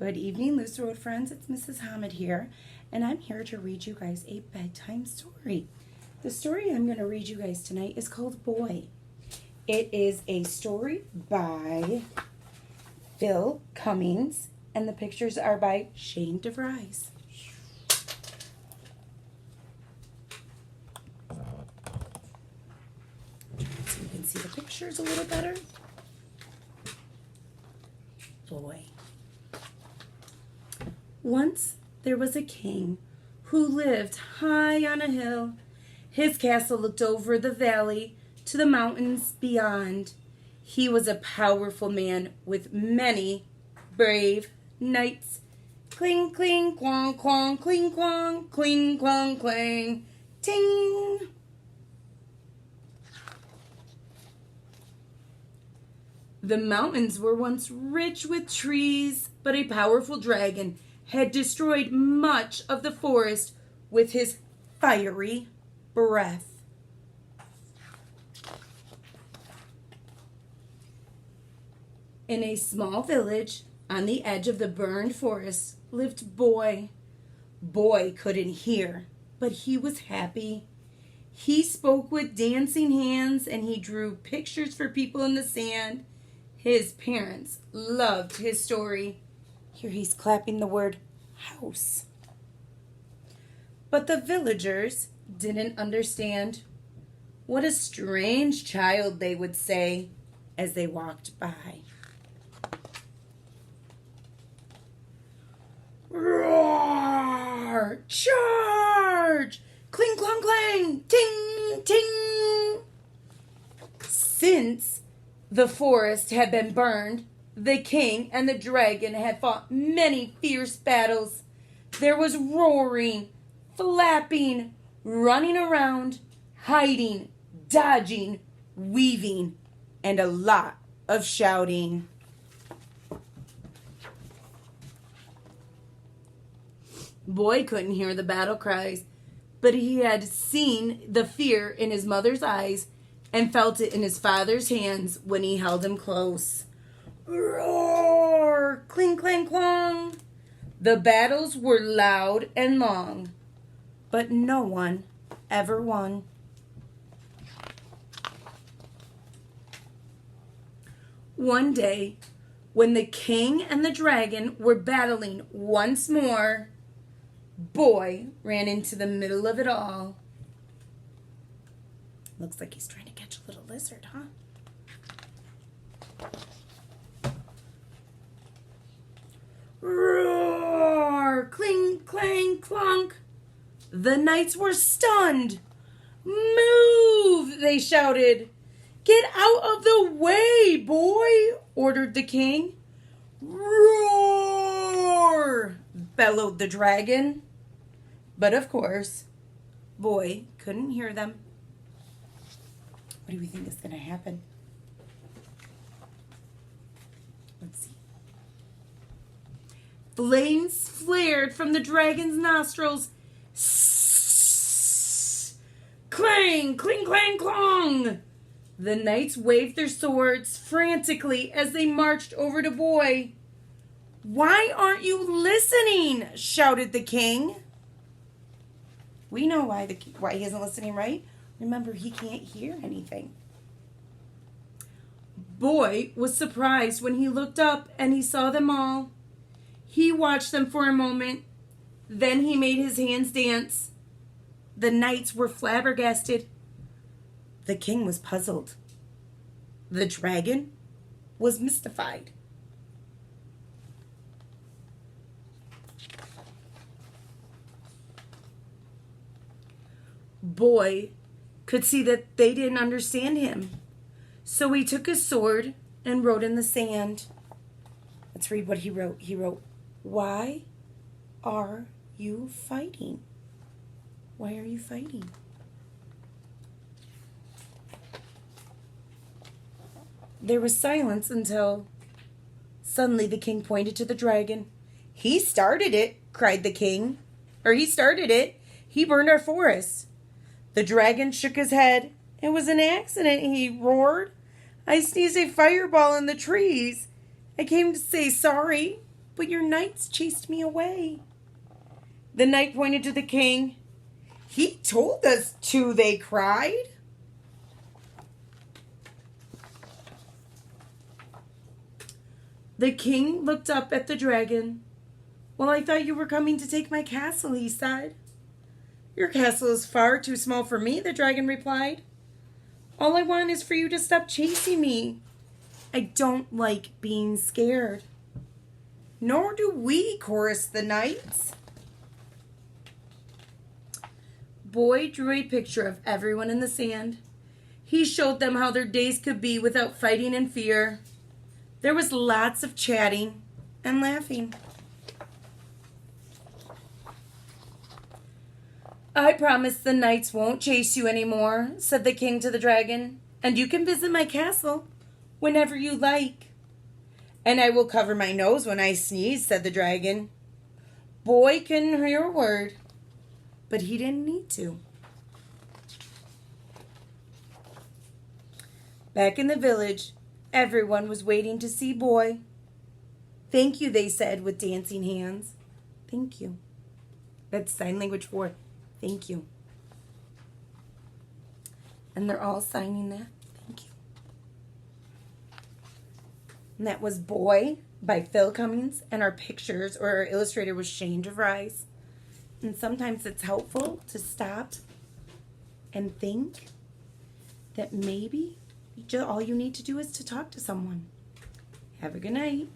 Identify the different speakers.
Speaker 1: Good evening, Loose Road friends. It's Mrs. Hamid here, and I'm here to read you guys a bedtime story. The story I'm going to read you guys tonight is called Boy. It is a story by Phil Cummings, and the pictures are by Shane DeVries. So you can see the pictures a little better. Boy. Once there was a king who lived high on a hill. His castle looked over the valley to the mountains beyond. He was a powerful man with many brave knights. Cling, cling, clong, clong, cling, clong, cling, clong, clang, ting. The mountains were once rich with trees, but a powerful dragon had destroyed much of the forest with his fiery breath. In a small village on the edge of the burned forest lived Boy. Boy couldn't hear, but he was happy. He spoke with dancing hands and he drew pictures for people in the sand. His parents loved his story. Here he's clapping the word house. But the villagers didn't understand. What a strange child, they would say as they walked by. Roar! Charge! Cling, clong, clang! Ting, ting! Since the forest had been burned, the king and the dragon had fought many fierce battles. There was roaring, flapping, running around, hiding, dodging, weaving, and a lot of shouting. Boy couldn't hear the battle cries, but he had seen the fear in his mother's eyes and felt it in his father's hands when he held him close. Roar! Cling, clang, clong! The battles were loud and long, but no one ever won. One day, when the king and the dragon were battling once more, Boy ran into the middle of it all. Looks like he's trying to catch a little lizard, huh? Roar! Cling, clang, clunk! The knights were stunned. Move! They shouted. Get out of the way, Boy! Ordered the king. Roar! Bellowed the dragon. But of course, Boy couldn't hear them. What do we think is going to happen? Let's see. Flames flared from the dragon's nostrils. Sss! Clang, cling, clang, clong! The knights waved their swords frantically as they marched over to Boy. Why aren't you listening? Shouted the king. We know why he isn't listening, right? Remember, he can't hear anything. Boy was surprised when he looked up and he saw them all. He watched them for a moment. Then he made his hands dance. The knights were flabbergasted. The king was puzzled. The dragon was mystified. Boy could see that they didn't understand him. So he took his sword and wrote in the sand. Let's read what he wrote. He wrote, "Why are you fighting? Why are you fighting?" There was silence until suddenly the king pointed to the dragon. "He started it," cried the king. He started it. He burned our forest. The dragon shook his head. "It was an accident," he roared. "I sneezed a fireball in the trees. I came to say sorry, but your knights chased me away. The knight pointed to the king. He told us to, they cried. The king looked up at the dragon. Well, I thought you were coming to take my castle, he said. Your castle is far too small for me, the dragon replied. All I want is for you to stop chasing me. I don't like being scared. Nor do we, chorused the knights. Boy drew a picture of everyone in the sand. He showed them how their days could be without fighting and fear. There was lots of chatting and laughing. I promise the knights won't chase you anymore, said the king to the dragon, and you can visit my castle whenever you like. And I will cover my nose when I sneeze, said the dragon. Boy couldn't hear a word, but he didn't need to. Back in the village, everyone was waiting to see Boy. Thank you, they said with dancing hands. Thank you. That's sign language for thank you. And they're all signing that. Thank you. And that was Boy by Phil Cummings. And our pictures, or our illustrator, was Shane DeVries. And sometimes it's helpful to stop and think that maybe all you need to do is to talk to someone. Have a good night.